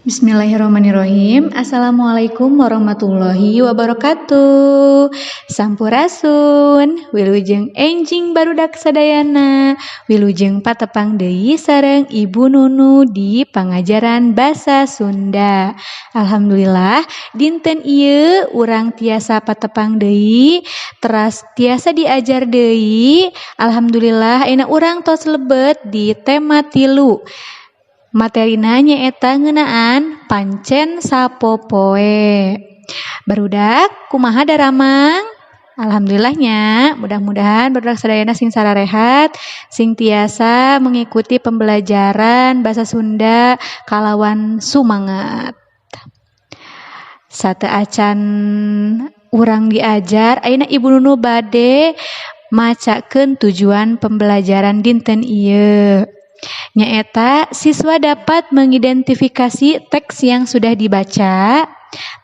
Bismillahirrahmanirrahim. Assalamualaikum warahmatullahi wabarakatuh. Sampurasun, wilujeng enjing barudak sadayana, wilujeng patepang deui sareng Ibu Nunu di pangajaran basa Sunda. Alhamdulillah, dinten ieu urang tiasa patepang deui, teras tiasa diajar deui. Alhamdulillah, ayeuna urang tos lebet di tema 3. Materina nyaeta ngeunaan pancen sapopoe. Barudak kumaha daramang? Alhamdulillahnya, mudah-mudahan barudak sadayana sing sararehat, sing tiasa mengikuti pembelajaran bahasa Sunda kalawan sumangat. Sateu acan urang diajar, ayeuna Ibu Nunu bade macakeun tujuan pembelajaran dinten ieu. Nyaeta, siswa dapat mengidentifikasi teks yang sudah dibaca.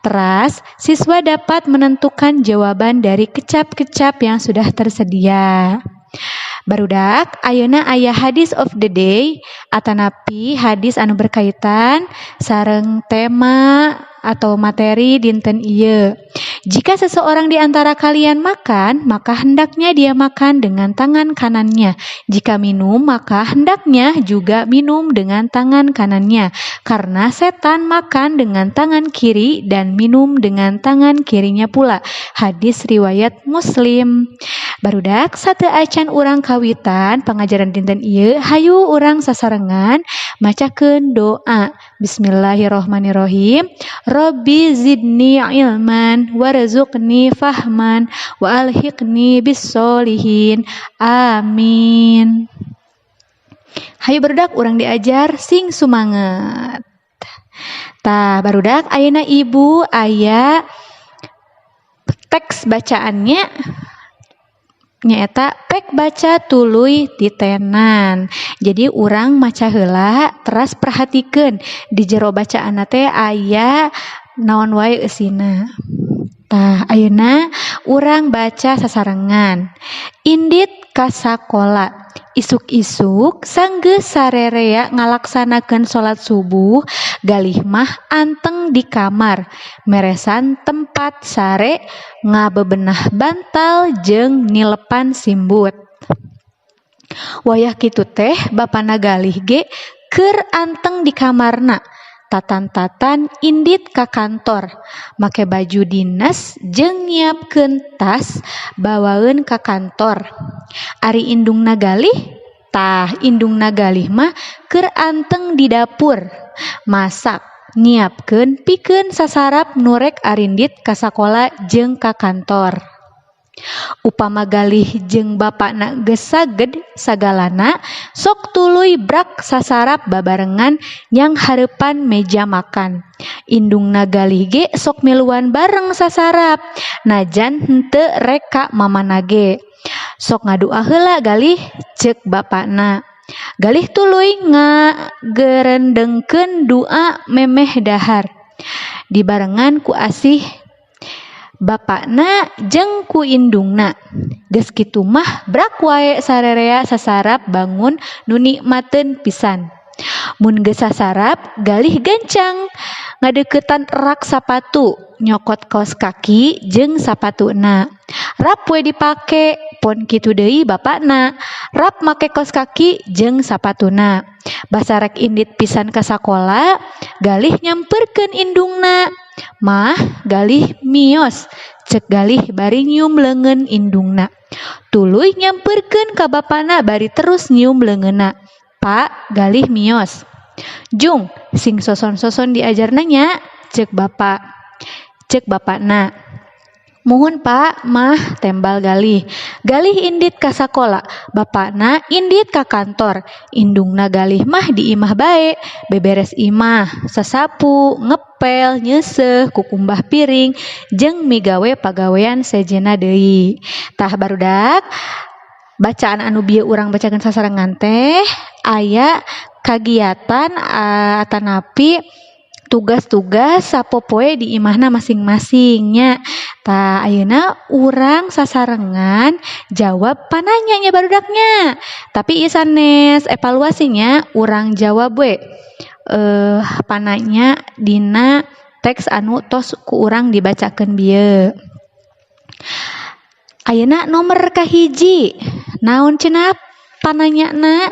Teras, siswa dapat menentukan jawaban dari kecap-kecap yang sudah tersedia. Barudak, ayeuna aya hadis of the day atanapi hadis anu berkaitan sareng tema atau materi dinten ieu. Jika seseorang di antara kalian makan, maka hendaknya dia makan dengan tangan kanannya. Jika minum, maka hendaknya juga minum dengan tangan kanannya. Karena setan makan dengan tangan kiri dan minum dengan tangan kirinya pula. Hadis riwayat Muslim. Barudak, sateu acan urang kawitan pangajaran dinten ieu, hayu urang sasarengan macakeun doa. Bismillahirrahmanirrahim. Rabbi zidni ilman warzuqni fahman wa alhiqni bissolihin. Amin. Hayu barudak urang diajar sing sumanget. Tah barudak ayeuna Ibu aya teks bacaannya nyaeta pek baca tuluy titenan. Jadi urang maca heula teras perhatikeun di jero bacaanna teh aya naon wae eusina. Tah ayeuna urang baca sasarengan. Indit ka sakola. Isuk-isuk sanggeus sarerea ngalaksanakeun salat subuh, galih mah anteng di kamar, meresan tempat sare ngabebenah bantal jeung nilepan simbut. Wayah kitu teh bapana galih ge keur anteng di kamarna. Tatan-tatan indit ka kantor, make baju dinas jeung nyiapkeun tas bawaeun ka kantor. Ari indungna galih, tah indungna galih mah keur anteng di dapur, masak, nyiapkeun pikeun sasarap nu rek arindit ka sakola jeung ka kantor. Upama galih jeung bapana geus saged sagalana, sok tuluy brak sasarap babarengan nyang hareupan meja makan. Indungna galih ge sok miluan bareng sasarap, najan henteu rek ka mamana ge. Sok ngadua heula galih ceuk bapana. Galih tuluy ngagerendengkeun doa memeh dahar. Dibarengan ku asih bapana jeung ku indungna. Geus kitu mah brak wae sarerea sasarap bangun nu nikmateun pisan. Mun geus sasarap galih gancang ngadeuketan rak sapatu, nyokot kaos kaki jeung sapatuna. Rap we dipake, pon kitu deui bapana. Rap make kaos kaki jeung sapatuna. Basa rek indit pisan ka sakola, galih nyamperkeun indungna. Mah galih mios, ceuk galih bari nyium leungeun indungna. Tuluy nyamperkeun ka bapana bari terus nyium leungeunna. Pak, galih mios. Jung, sing soson-soson diajarna nya, ceuk bapak. Ceuk bapana. Muhun Pak, mah tembal galih. Galih indit ka sakola, bapana indit ka kantor. Indungna galih mah di imah bae, beberes imah, sasapu, ngepel, nyeuseuh, kukumbah piring, jeung migawe pagawean sejenna deui. Tah barudak bacaan anu bieu urang bacakeun sasarengan teh aya kagiatan atanapi tugas-tugas sapopoe di imahna masing-masingnya. Tah ayeuna urang sasarengan jawab pananya nya barudaknya. Tapi ieu sanes evaluasinya urang jawab we. pananya dina teks anu tos ku urang dibacakeun bieu. Ayeuna nomor kahiji naon cenah pananyana?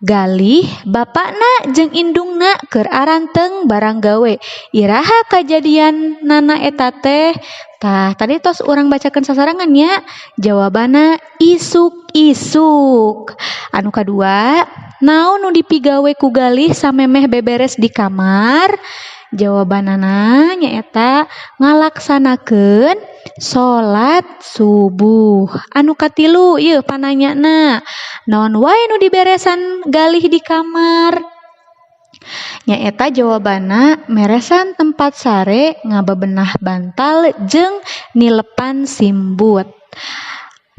Galih bapakna jeung indungna keur aranteng barang gawe. Iraha kajadian nana eta teh? Tah tadi tos urang bacakeun sasarangan nya. Jawabana isuk-isuk. Anu kadua, naon nu dipigawe ku Galih samemeh beberes di kamar? Jawabanana nyaeta ngalaksanakeun salat subuh. Anu katilu ieu pananyana, naon wae nu diberesan Galih di kamar? Nyaeta jawabana meresan tempat sare, ngabebenah bantal jeung nilepan simbut.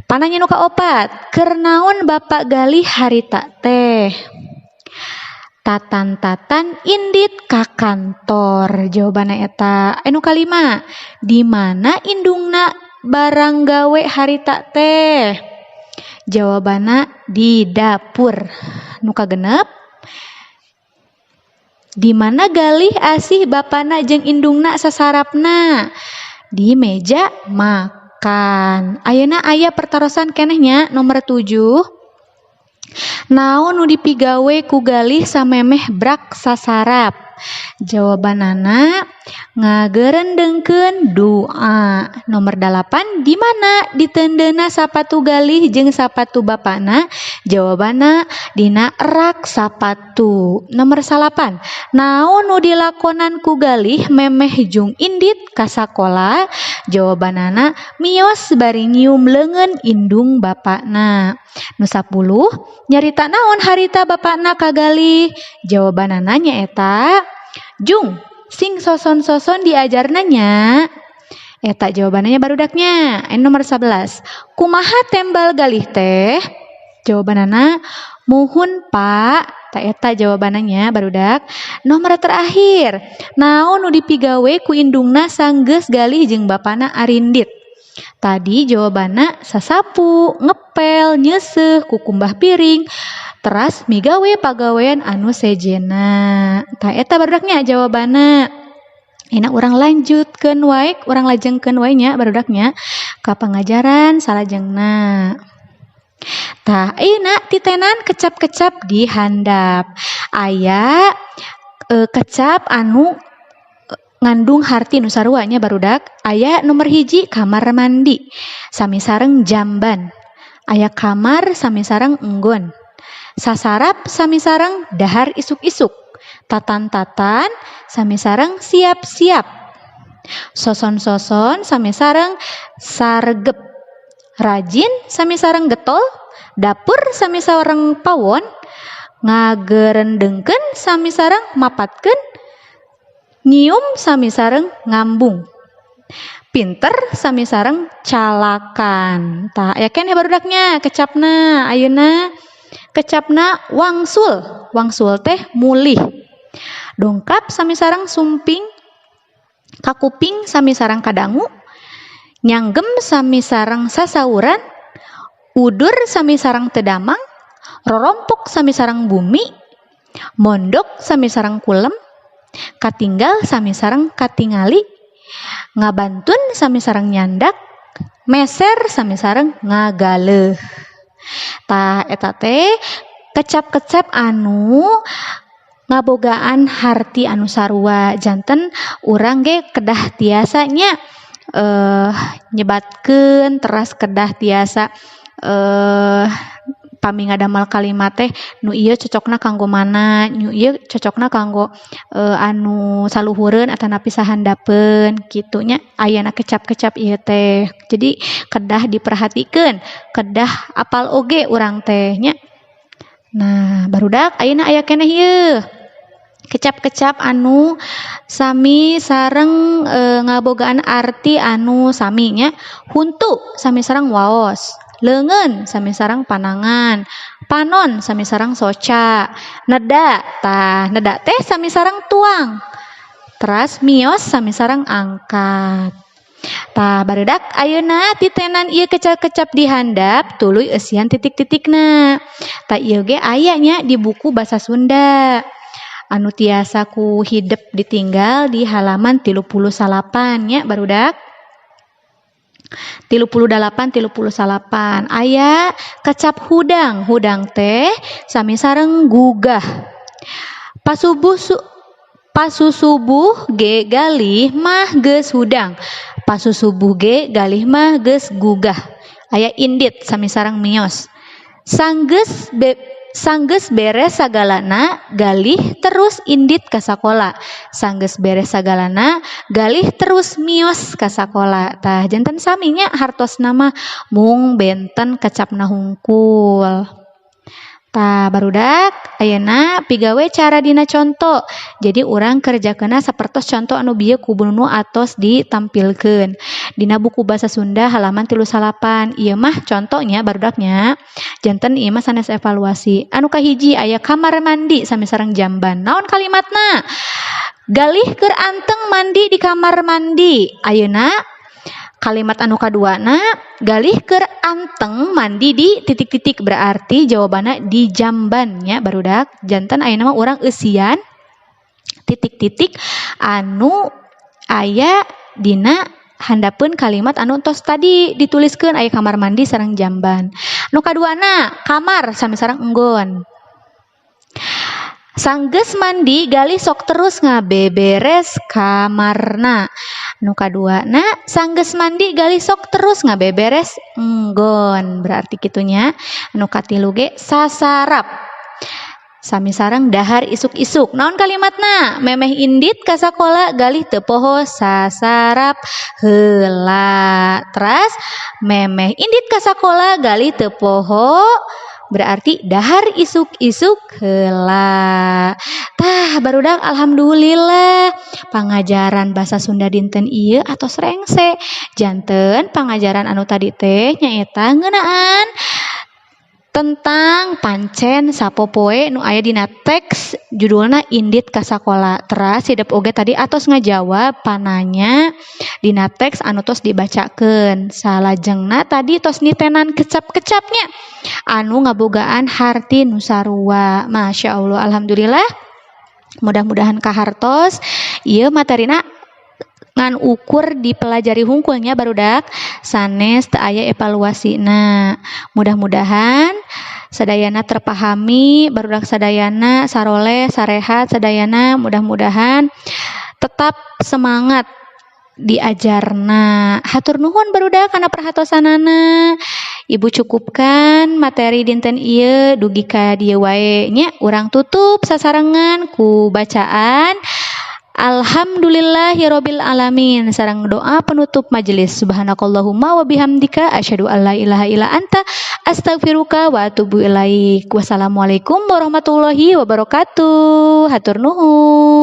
Pananya nu kaopat, keur naon Bapak Galih harita teh? Tatan-tatan indit ka kantor. Jawabanna eta. Anu kalima, di mana indungna barang gawe harita teh? Jawabanna di dapur. Nu kagenep, di mana Galih asih bapana jeung indungna sasarapna? Di meja makan. Ayeuna aya pertarosan kenehnya nomor 7. Naon nu dipigawe ku Galih samemeh brak sasarap? Jawabanana ngageurendengkeun doa. Nomor 8, di mana ditendeuna sapatu Galih jeung sapatu bapana? Jawabanna dina rak sapatu. Nomor 8, naon nu dilakonan ku Galih memeh jung indit ka sakola? Jawabanana mios bari nyium leungeun indung bapana. Nu 10, nyarita naon harita bapana ka Galih? Jawabanana nyaeta jung sing soson-soson diajarna nya. Eta jawabannya barudaknya. Nomor 11, kumaha tembal Galih teh? Jawabanana muhun Pak. Ta eta jawabannya barudak. Nomor terakhir, naon nu dipigawe ku indungna sanggeus Galih jeung bapana arindit? Tadi jawabanna sasapu, ngepel, nyeseuh, kukumbah piring, teras migawe pagawean anu sejena. Tah eta barudaknya jawabanna. Ina urang lanjutkeun wae, urang lajengkeun wae nya barudaknya ka pangajaran salajengna. Tah ayeuna titenan kecap-kecap di handap. Aya kecap anu ngandung harti nu sarua nya barudak. Aya nomor 1 kamar mandi sami sareng jamban. Aya kamar sami sareng enggon. Sasarap sami sareng dahar isuk-isuk. Tatan-tatan sami sareng siap-siap. Soson-soson sami sareng sargep. Rajin sami sareng getol. Dapur sami sareng pawon. Ngageurendengkeun sami sareng mapatkeun. Nyium sami sareng ngambung. Pinter sami sareng calakan. Tah aya keneh barudaknya kecapna. Ayeuna kecapna wangsul. Wangsul teh mulih. Dongkap sami sareng sumping. Kakuping sami sareng kadangu. Nyanggem sami sareng sasauran. Udur sami sareng tedamang. Rorompok sami sareng bumi. Mondok sami sareng kulem. Katinggal sami sareng katingali. Ngabantun sami sareng nyandak. Meser sami sareng ngagaleuh. Tah eta teh kecap-kecap anu ngabogaan harti anu sarua. Janten urang ge kedah tiasanya nyebatkeun teras kedah tiasa pami ngadamal kalimat teh nu ieu cocokna kanggo mana, nu ieu cocokna kanggo anu saluhureun atanapi sahandapeun kitu nya. Ayana kecap-kecap ieu teh. Jadi kedah diperhatikeun, kedah apal oge urang teh nya. Nah, barudak ayeuna aya keneh ieu. Kecap-kecap anu sami sareng ngabogaan arti anu sami nya. Huntu sami sareng waos. Leungeun sami sareng panangan. Panon sami sareng soca. Neda, tah neda teh sami sareng tuang. Teras mios sami sareng angkat. Tah barudak ayeuna titenan ieu kecap-kecap di handap tuluy eusian titik-titikna. Tah ieu ge aya nya di buku basa Sunda. anu tiasa ku hidup ditinggal di halaman 38 nya barudak 38 aya kecap hudang teh sami sareng gugah pasusubuh ge galih mah geus hudang pasusubuh ge galih mah geus gugah aya indit sami sareng mios sanggeus beres sagalana galih terus indit ka sakola sanggeus beres sagalana galih terus mios ka sakola tah janten saminya hartosna mah mung benten kecapna hungkul. Tah barudak ayeuna pigawe cara dina conto. Jadi urang kerjakeuna sapertos conto anu bieu ku nu atos ditampilkeun. Dina buku basa Sunda halaman 38. Ieu mah contonya barudaknya. Janten ieu mah sanes evaluasi. Anu kahiji aya kamar mandi sami sareng jamban. Naon kalimatna? Galih keur anteng mandi di kamar mandi. Ayeuna kalimat anu kaduana galih keur anteng mandi di titik-titik berarti jawabannya di jambannya barudak janten ayeuna mah urang eusian titik-titik anu aya dina handapeun kalimat anu tos tadi dituliskeun aya kamar mandi sareng jamban. Nu kaduana kamar sami sareng enggon. Sanggeus mandi galih sok terus ngabeberes kamarna. Nu kaduana sanggeus mandi galih sok terus ngabeberes enggon. Berarti kitunya. Nu katilu ge sasarap. Sami sareng dahar isuk-isuk. Naon kalimatna? Memeh indit ka sakola galih teu poho sasarap heula. Teras memeh indit ka sakola galih teu poho berarti dahar isuk-isuk heula. Tah barudak alhamdulillah pangajaran basa Sunda dinten ieu atos rengse. Janten pangajaran anu tadi teh nyaeta ngeunaan tentang pancen sapopoe nu aya dina teks judulna indit ka sakola. Teras hidup oge tadi atos ngajawab pananya dina teks anu tos dibacakeun. Salajengna tadi tos nitenan kecap-kecapnya anu ngabogaan harti nu sarua. Masya Allah alhamdulillah. Mudah-mudahan kahartos ieu materina ngan ukur dipelajari hungkulnya barudak sanes teu aya evaluasina. Mudah-mudahan sadayana terpahami barudak sadayana saroleh sarehat sadayana mudah-mudahan tetap semangat diajarna. Hatur nuhun barudak kana perhatosanana. Ibu cukupkan materi dinten ieu dugi ka dieu wae nya urang tutup sasarengan ku bacaan Alhamdulillahirabbil alamin sareng doa penutup majelis. Subhanakallahumma wa bihamdika asyhadu an la ilaha illa anta astaghfiruka wa atubu ilaik. Wassalamualaikum warahmatullahi wabarakatuh. Hatur nuhun.